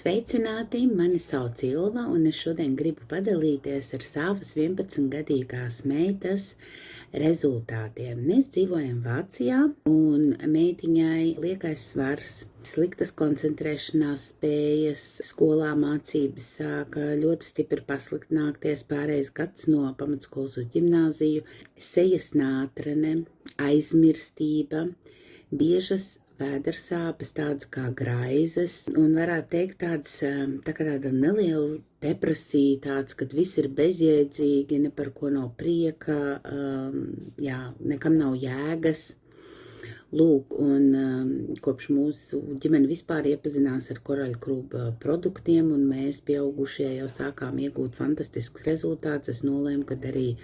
Sveicināti! Mani sauc Ilva, un es šodien gribu padalīties ar savas 11-gadīgās meitas rezultātiem. Mēs dzīvojam Vācijā, un meitiņai liekais svars, sliktas koncentrēšanās spējas, skolā mācības sāka ļoti stipri pasliktināties, pārējais gads no pamatskolas uz ģimnāziju, sejas nātrene, aizmirstība, biežas vēdersāpes, tādas kā graizes, un varētu teikt tāda neliela depresija, tāds, kad viss ir bezjēdzīgi, ne par ko nav prieka, nekam nav jēgas. Lūk, un kopš mūsu ģimene vispār iepazinās ar Koraļkrūba produktiem, un mēs pieaugušie jau sākām iegūt fantastiskus rezultātus. Es nolēmu, ka arī,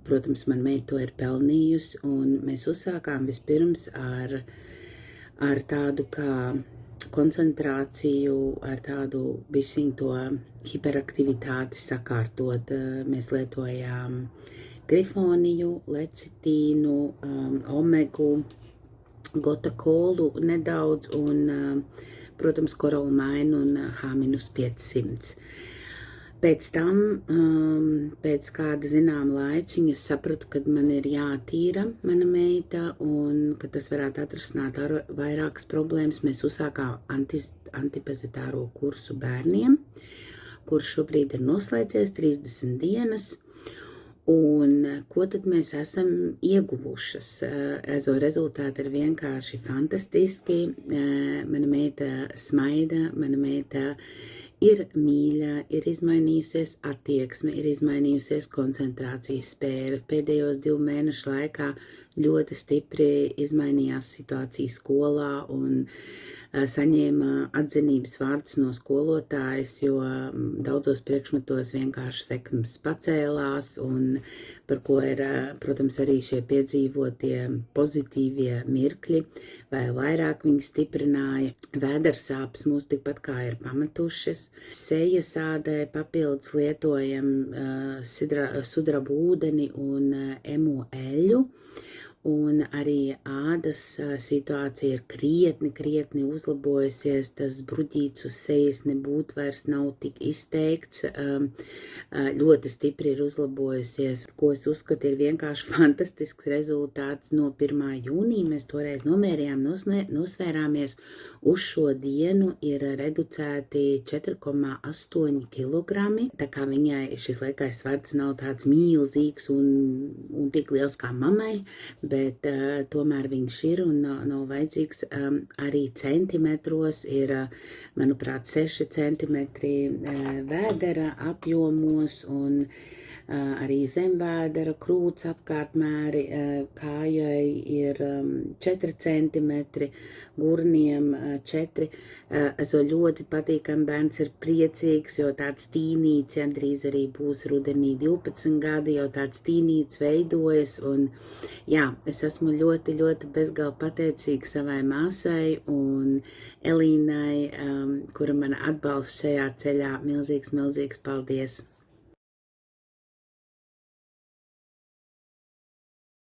protams, man meita to ir pelnījusi, un mēs uzsākām vispirms ar tādu kā koncentrāciju, ar tādu bišķiņ to hiperaktivitāti sakārtot. Mēs lietojām grifoniju, lecitīnu, omegu, gotakolu nedaudz un, protams, korolmainu un H-500. Pēc tam, pēc kāda zināma laiciņa, es sapratu, ka man ir jātīra mana meita un ka tas varētu atrisināt vairākas problēmas. Mēs uzsākām antipazitāro kursu bērniem, kurš šobrīd ir noslēdzies 30 dienas. Un ko tad mēs esam ieguvušas? Ezo rezultāti ir vienkārši fantastiski. Mana meita smaida, mana meita ir mīļa, ir izmainījusies attieksme, ir izmainījusies koncentrācijas spēja. Pēdējos 2 mēnešu laikā ļoti stipri izmainījās situācija skolā un saņēma atzinības vārdus no skolotājas, jo daudzos priekšmetos vienkārši sekmes pacēlās un par ko ir, protams, arī šie piedzīvotie pozitīvie mirkļi, vai vairāk viņi stiprināja. Vēdersāpes mūs tikpat kā ir pametušas. Sejas ādai papildus lietojam sudraba ūdeni un emu eļu. Un arī ādas situācija ir krietni uzlabojusies, tas bruģīts uz sejas nebūtu vairs nav tik izteikts, ļoti stipri ir uzlabojusies, ko es uzskatu ir vienkārši fantastisks rezultāts no 1. jūnija. Mēs toreiz nomērījām, nosvērāmies, uz šo dienu ir reducēti 4,8 kilogrami, tā kā viņai šis liekais svars nav tāds milzīgs un tik liels kā mammai, bet tomēr viņš ir un nav vajadzīgs arī centimetros, ir, manuprāt, 6 centimetri vēdera apjomos un arī zemvēdera krūts apkārtmēri kājai ir 4 centimetri, gurniem 4. Ezo ļoti patīkam, bērns ir priecīgs, jo tāds tīnīts, drīz arī būs rudenī 12 gadi, jau tāds tīnīts veidojas un es esmu ļoti bezgalīgi pateicīga savai māsai un Elīnai, kura man atbalsta šajā ceļā. Milzīgs paldies!